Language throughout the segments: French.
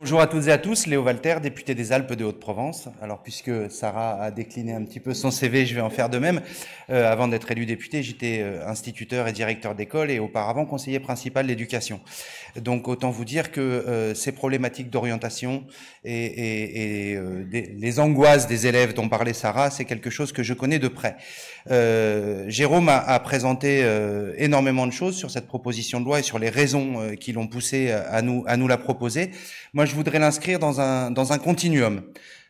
Bonjour à toutes et à tous, Léo Walter, député des Alpes de Haute-Provence. Alors puisque Sarah a décliné un petit peu son CV, je vais en faire de même. Avant d'être élu député, j'étais instituteur et directeur d'école et auparavant conseiller principal d'éducation. Donc autant vous dire que ces problématiques d'orientation et les angoisses des élèves dont parlait Sarah, c'est quelque chose que je connais de près. Jérôme a présenté énormément de choses sur cette proposition de loi et sur les raisons qui l'ont poussé à nous la proposer. Moi, je voudrais l'inscrire dans un continuum.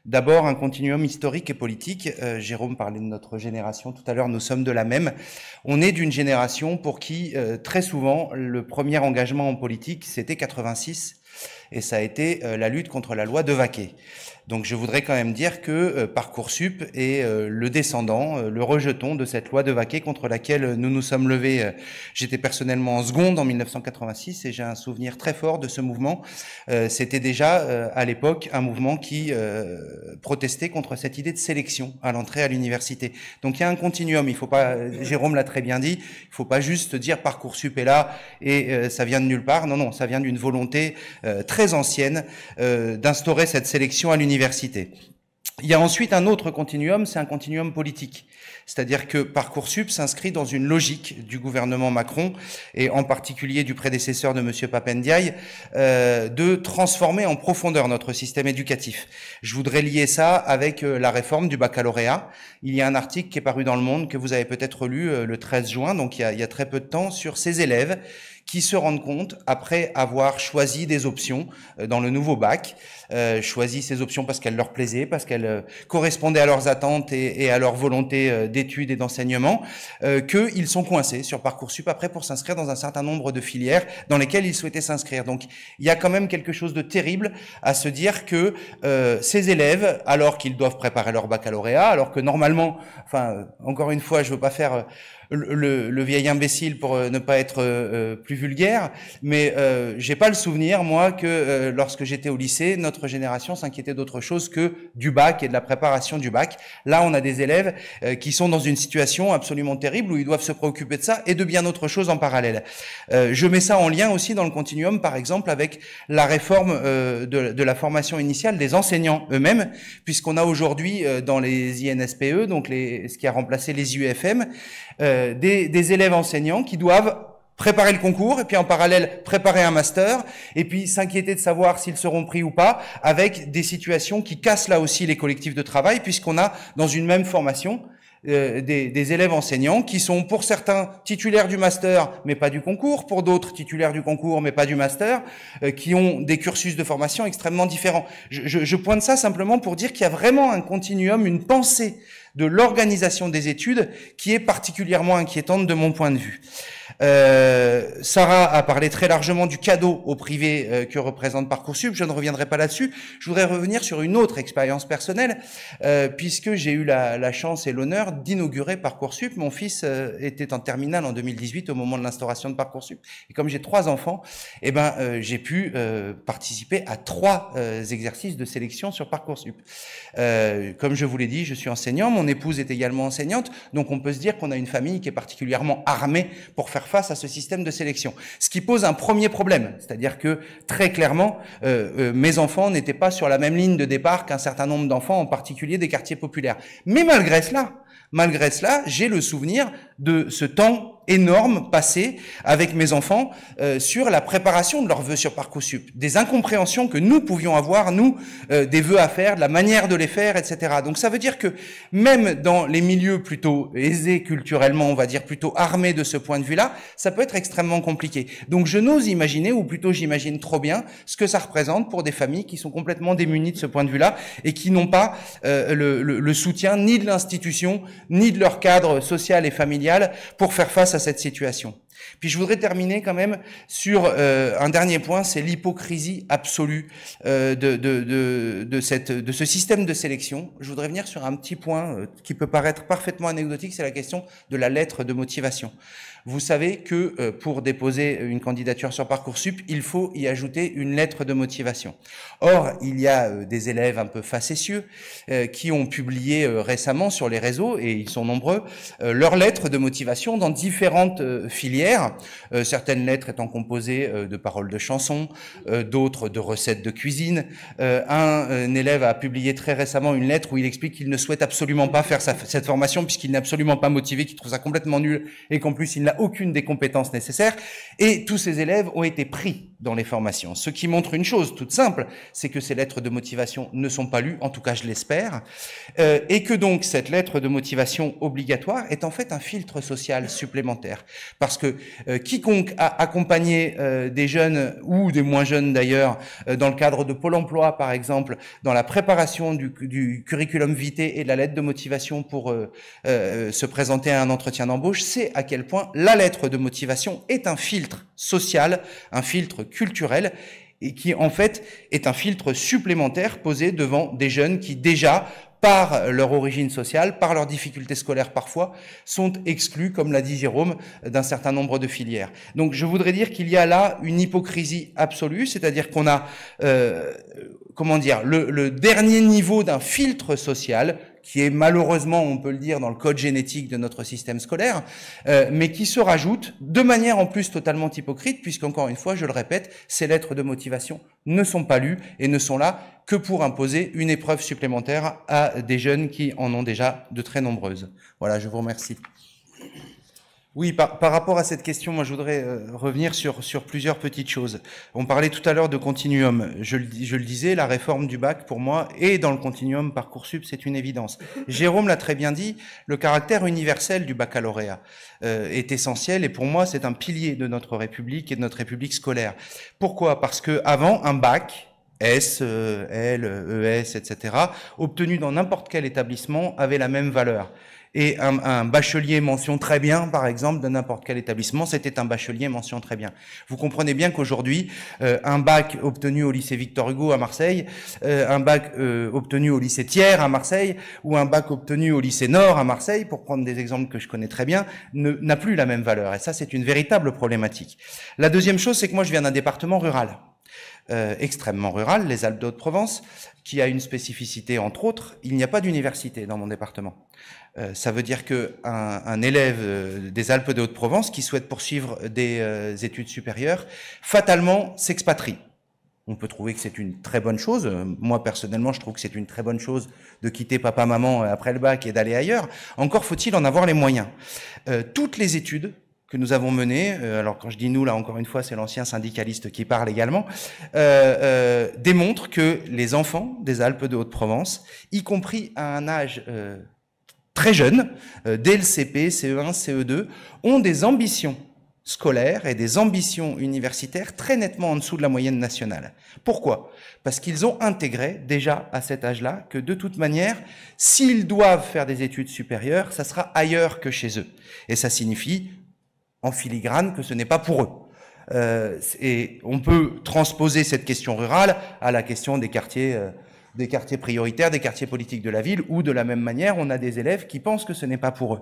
D'abord, un continuum historique et politique. Jérôme parlait de notre génération tout à l'heure, nous sommes de la même. On est d'une génération pour qui, très souvent, le premier engagement en politique, c'était 86, et ça a été la lutte contre la loi Devaquet. Donc je voudrais quand même dire que Parcoursup est le descendant, le rejeton de cette loi Devaquet contre laquelle nous nous sommes levés. J'étais personnellement en seconde en 1986 et j'ai un souvenir très fort de ce mouvement. C'était déjà à l'époque un mouvement qui protestait contre cette idée de sélection à l'entrée à l'université. Donc il y a un continuum, il faut pas, Jérôme l'a très bien dit, il faut pas juste dire Parcoursup est là et ça vient de nulle part. Non, non, ça vient d'une volonté très ancienne d'instaurer cette sélection à l'université. Il y a ensuite un autre continuum, c'est un continuum politique. C'est-à-dire que Parcoursup s'inscrit dans une logique du gouvernement Macron, et en particulier du prédécesseur de M. Pape Ndiaye, de transformer en profondeur notre système éducatif. Je voudrais lier ça avec la réforme du baccalauréat. Il y a un article qui est paru dans Le Monde, que vous avez peut-être lu le 13 juin, donc il y a très peu de temps, sur ces élèves qui se rendent compte, après avoir choisi des options dans le nouveau bac, choisi ces options parce qu'elles leur plaisaient, parce qu'elles correspondaient à leurs attentes et à leur volonté d'études et d'enseignement, qu'ils sont coincés sur Parcoursup après pour s'inscrire dans un certain nombre de filières dans lesquelles ils souhaitaient s'inscrire. Donc il y a quand même quelque chose de terrible à se dire que ces élèves, alors qu'ils doivent préparer leur baccalauréat, alors que normalement, enfin encore une fois, je veux pas faire le vieil imbécile pour ne pas être plus vulgaire, mais j'ai pas le souvenir, moi, que lorsque j'étais au lycée, notre génération s'inquiétait d'autre chose que du bac et de la préparation du bac. Là, on a des élèves qui sont dans une situation absolument terrible où ils doivent se préoccuper de ça et de bien autre chose en parallèle. Je mets ça en lien aussi dans le continuum, par exemple, avec la réforme de la formation initiale des enseignants eux-mêmes, puisqu'on a aujourd'hui dans les INSPE, donc ce qui a remplacé les UFM, des élèves enseignants qui doivent préparer le concours et puis en parallèle préparer un master et puis s'inquiéter de savoir s'ils seront pris ou pas, avec des situations qui cassent là aussi les collectifs de travail, puisqu'on a dans une même formation des élèves enseignants qui sont pour certains titulaires du master mais pas du concours, pour d'autres titulaires du concours mais pas du master, qui ont des cursus de formation extrêmement différents. Je pointe ça simplement pour dire qu'il y a vraiment un continuum, une pensée de l'organisation des études qui est particulièrement inquiétante de mon point de vue. Sarah a parlé très largement du cadeau au privé que représente Parcoursup. Je ne reviendrai pas là-dessus. Je voudrais revenir sur une autre expérience personnelle, puisque j'ai eu la chance et l'honneur d'inaugurer Parcoursup. Mon fils était en terminale en 2018 au moment de l'instauration de Parcoursup. Et comme j'ai 3 enfants, j'ai pu participer à 3 exercices de sélection sur Parcoursup. Comme je vous l'ai dit, je suis enseignant. Mon épouse est également enseignante. Donc on peut se dire qu'on a une famille qui est particulièrement armée pour faire face à ce système de sélection. Ce qui pose un premier problème, c'est-à-dire que très clairement, mes enfants n'étaient pas sur la même ligne de départ qu'un certain nombre d'enfants, en particulier des quartiers populaires. Mais malgré cela, j'ai le souvenir de ce temps énorme passé avec mes enfants sur la préparation de leurs vœux sur Parcoursup, des incompréhensions que nous pouvions avoir, nous, des vœux à faire, de la manière de les faire, etc. Donc ça veut dire que même dans les milieux plutôt aisés culturellement, on va dire plutôt armés de ce point de vue-là, ça peut être extrêmement compliqué. Donc je n'ose imaginer, ou plutôt j'imagine trop bien, ce que ça représente pour des familles qui sont complètement démunies de ce point de vue-là et qui n'ont pas le soutien ni de l'institution, ni de leur cadre social et familial pour faire face à cette situation. Puis je voudrais terminer quand même sur un dernier point, c'est l'hypocrisie absolue de ce système de sélection. Je voudrais venir sur un petit point qui peut paraître parfaitement anecdotique, c'est la question de la lettre de motivation. vous savez que pour déposer une candidature sur Parcoursup, il faut y ajouter une lettre de motivation. Or, il y a des élèves un peu facétieux qui ont publié récemment sur les réseaux, et ils sont nombreux, leurs lettres de motivation dans différentes filières, certaines lettres étant composées de paroles de chansons, d'autres de recettes de cuisine. Un élève a publié très récemment une lettre où il explique qu'il ne souhaite absolument pas faire cette formation puisqu'il n'est absolument pas motivé, qu'il trouve ça complètement nul et qu'en plus il n'a aucune des compétences nécessaires. Et tous ces élèves ont été pris dans les formations. Ce qui montre une chose toute simple, c'est que ces lettres de motivation ne sont pas lues, en tout cas je l'espère, et que donc cette lettre de motivation obligatoire est en fait un filtre social supplémentaire. Parce que quiconque a accompagné des jeunes ou des moins jeunes d'ailleurs, dans le cadre de Pôle emploi par exemple, dans la préparation du curriculum vitae et de la lettre de motivation pour se présenter à un entretien d'embauche, sait à quel point la lettre de motivation est un filtre social, un filtre culturel, et qui en fait est un filtre supplémentaire posé devant des jeunes qui déjà, par leur origine sociale, par leurs difficultés scolaires parfois, sont exclus, comme l'a dit Jérôme, d'un certain nombre de filières. Donc je voudrais dire qu'il y a là une hypocrisie absolue, c'est-à-dire qu'on a, comment dire, le dernier niveau d'un filtre social, qui est malheureusement, on peut le dire, dans le code génétique de notre système scolaire, mais qui se rajoute de manière en plus totalement hypocrite, puisqu'encore une fois, je le répète, ces lettres de motivation ne sont pas lues et ne sont là que pour imposer une épreuve supplémentaire à des jeunes qui en ont déjà de très nombreuses. Voilà, je vous remercie. Oui, par rapport à cette question, moi je voudrais revenir sur plusieurs petites choses. On parlait tout à l'heure de continuum. Je le disais, la réforme du bac, pour moi, et dans le continuum Parcoursup, c'est une évidence. Jérôme l'a très bien dit, le caractère universel du baccalauréat est essentiel, et pour moi, c'est un pilier de notre République et de notre République scolaire. Pourquoi? Parce que avant un bac, S, L, ES, etc., obtenu dans n'importe quel établissement, avait la même valeur. Et un bachelier mention très bien, par exemple, de n'importe quel établissement, c'était un bachelier mention très bien. Vous comprenez bien qu'aujourd'hui, un bac obtenu au lycée Victor Hugo à Marseille, un bac obtenu au lycée Thiers à Marseille, ou un bac obtenu au lycée Nord à Marseille, pour prendre des exemples que je connais très bien, n'a plus la même valeur. Et ça, c'est une véritable problématique. La deuxième chose, c'est que moi, je viens d'un département rural. Extrêmement rural, les Alpes de Haute-Provence, qui a une spécificité, entre autres, il n'y a pas d'université dans mon département. Ça veut dire qu'un élève des Alpes de Haute-Provence qui souhaite poursuivre des études supérieures, fatalement s'expatrie. On peut trouver que c'est une très bonne chose. Moi, personnellement, je trouve que c'est une très bonne chose de quitter papa-maman après le bac et d'aller ailleurs. Encore faut-il en avoir les moyens. Toutes les études que nous avons menées, alors quand je dis nous, là, encore une fois, c'est l'ancien syndicaliste qui parle également, démontrent que les enfants des Alpes de Haute-Provence, y compris à un âge très jeune, dès le CP, CE1, CE2, ont des ambitions scolaires et des ambitions universitaires très nettement en dessous de la moyenne nationale. Pourquoi? Parce qu'ils ont intégré déjà à cet âge-là que de toute manière, s'ils doivent faire des études supérieures, ça sera ailleurs que chez eux. Et ça signifie en filigrane que ce n'est pas pour eux. Et on peut transposer cette question rurale à la question des quartiers prioritaires, des quartiers politiques de la ville, où de la même manière, on a des élèves qui pensent que ce n'est pas pour eux.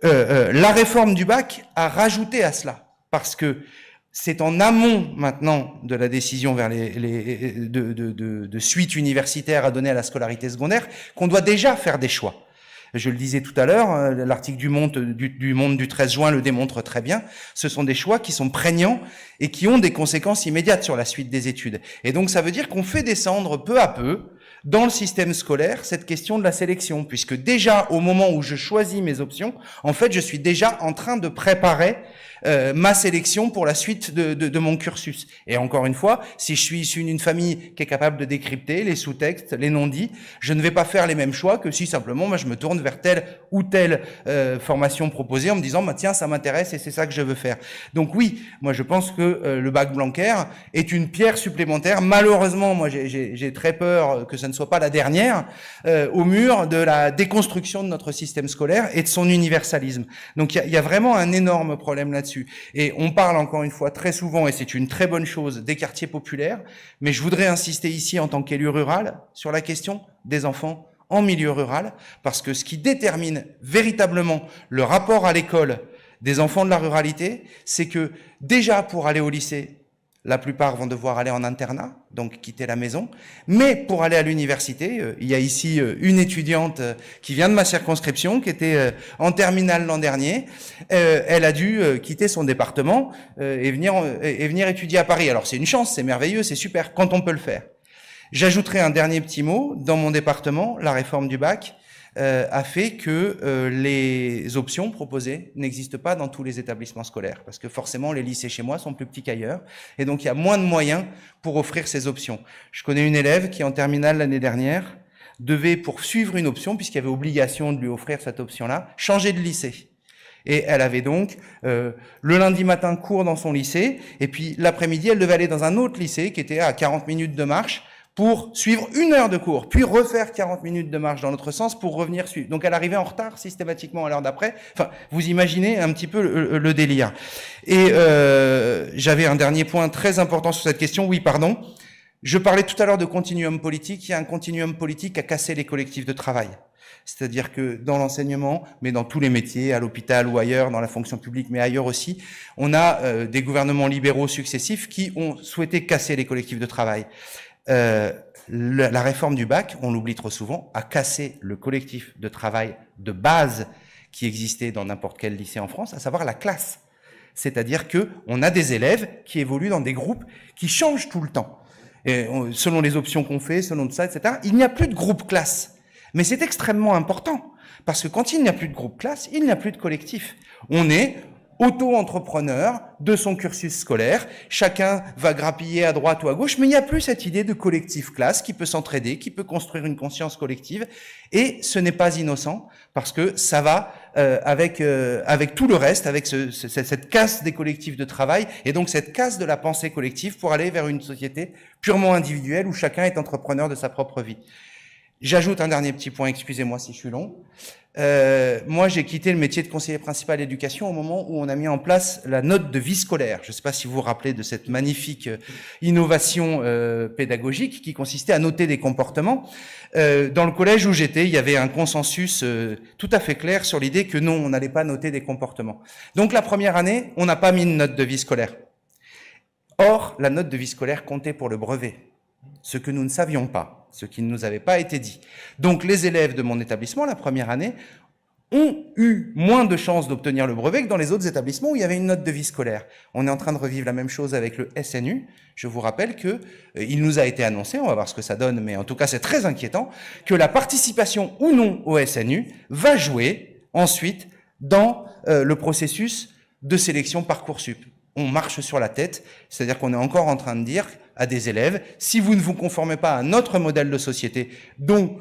La réforme du bac a rajouté à cela, parce que c'est en amont maintenant de la décision vers de suite universitaire à donner à la scolarité secondaire qu'on doit déjà faire des choix. Je le disais tout à l'heure, l'article du Monde du 13 juin le démontre très bien. Ce sont des choix qui sont prégnants et qui ont des conséquences immédiates sur la suite des études. Et donc ça veut dire qu'on fait descendre peu à peu dans le système scolaire cette question de la sélection, puisque déjà au moment où je choisis mes options, en fait je suis déjà en train de préparer ma sélection pour la suite de mon cursus. Et encore une fois, si je suis issu d'une famille qui est capable de décrypter les sous-textes, les non-dits, je ne vais pas faire les mêmes choix que si simplement moi, je me tourne vers telle ou telle formation proposée en me disant tiens, ça m'intéresse et c'est ça que je veux faire. Donc oui, moi je pense que le bac Blanquer est une pierre supplémentaire. Malheureusement, moi j'ai très peur que ça ne soit pas la dernière au mur de la déconstruction de notre système scolaire et de son universalisme. Donc il y a vraiment un énorme problème là-dessus. Et on parle encore une fois très souvent, et c'est une très bonne chose, des quartiers populaires, mais je voudrais insister ici en tant qu'élu rural sur la question des enfants en milieu rural, parce que ce qui détermine véritablement le rapport à l'école des enfants de la ruralité, c'est que déjà pour aller au lycée, la plupart vont devoir aller en internat, donc quitter la maison. Mais pour aller à l'université, il y a ici une étudiante qui vient de ma circonscription, qui était en terminale l'an dernier. Elle a dû quitter son département et venir étudier à Paris. Alors c'est une chance, c'est merveilleux, c'est super, quand on peut le faire. J'ajouterai un dernier petit mot. Dans mon département, la réforme du bac a fait que les options proposées n'existent pas dans tous les établissements scolaires, parce que forcément les lycées chez moi sont plus petits qu'ailleurs, et donc il y a moins de moyens pour offrir ces options. Je connais une élève qui en terminale l'année dernière devait, pour suivre une option, puisqu'il y avait obligation de lui offrir cette option-là, changer de lycée. Et elle avait donc le lundi matin cours dans son lycée, et puis l'après-midi elle devait aller dans un autre lycée qui était à 40 minutes de marche, pour suivre 1 heure de cours, puis refaire 40 minutes de marche dans l'autre sens pour revenir suivre. Donc elle arrivait en retard systématiquement à l'heure d'après. Enfin, vous imaginez un petit peu le délire. Et j'avais un dernier point très important sur cette question. Oui, pardon. Je parlais tout à l'heure de continuum politique. Il y a un continuum politique à casser les collectifs de travail. C'est-à-dire que dans l'enseignement, mais dans tous les métiers, à l'hôpital ou ailleurs, dans la fonction publique, mais ailleurs aussi, on a des gouvernements libéraux successifs qui ont souhaité casser les collectifs de travail. La réforme du bac, on l'oublie trop souvent, a cassé le collectif de travail de base qui existait dans n'importe quel lycée en France, à savoir la classe. C'est-à-dire que on a des élèves qui évoluent dans des groupes qui changent tout le temps. Et selon les options qu'on fait, selon tout ça, etc. Il n'y a plus de groupe classe. Mais c'est extrêmement important. Parce que quand il n'y a plus de groupe classe, il n'y a plus de collectif. On est auto-entrepreneur de son cursus scolaire. Chacun va grappiller à droite ou à gauche, mais il n'y a plus cette idée de collectif classe qui peut s'entraider, qui peut construire une conscience collective. Et ce n'est pas innocent parce que ça va avec tout le reste, avec cette casse des collectifs de travail et donc cette casse de la pensée collective pour aller vers une société purement individuelle où chacun est entrepreneur de sa propre vie. J'ajoute un dernier petit point, excusez-moi si je suis long. Moi, j'ai quitté le métier de conseiller principal d'éducation au moment où on a mis en place la note de vie scolaire. Je ne sais pas si vous vous rappelez de cette magnifique innovation pédagogique qui consistait à noter des comportements. Dans le collège où j'étais, il y avait un consensus tout à fait clair sur l'idée que non, on n'allait pas noter des comportements. Donc la première année, on n'a pas mis de note de vie scolaire. Or, la note de vie scolaire comptait pour le brevet, ce que nous ne savions pas, ce qui ne nous avait pas été dit. Donc les élèves de mon établissement, la première année, ont eu moins de chances d'obtenir le brevet que dans les autres établissements où il y avait une note de vie scolaire. On est en train de revivre la même chose avec le SNU. Je vous rappelle que il nous a été annoncé, on va voir ce que ça donne, mais en tout cas c'est très inquiétant, que la participation ou non au SNU va jouer ensuite dans le processus de sélection Parcoursup. On marche sur la tête, c'est-à-dire qu'on est encore en train de dire à des élèves, si vous ne vous conformez pas à notre modèle de société, dont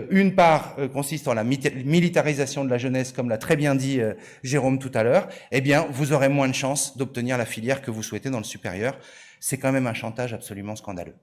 une part consiste en la militarisation de la jeunesse, comme l'a très bien dit Jérôme tout à l'heure, eh bien, vous aurez moins de chances d'obtenir la filière que vous souhaitez dans le supérieur. C'est quand même un chantage absolument scandaleux.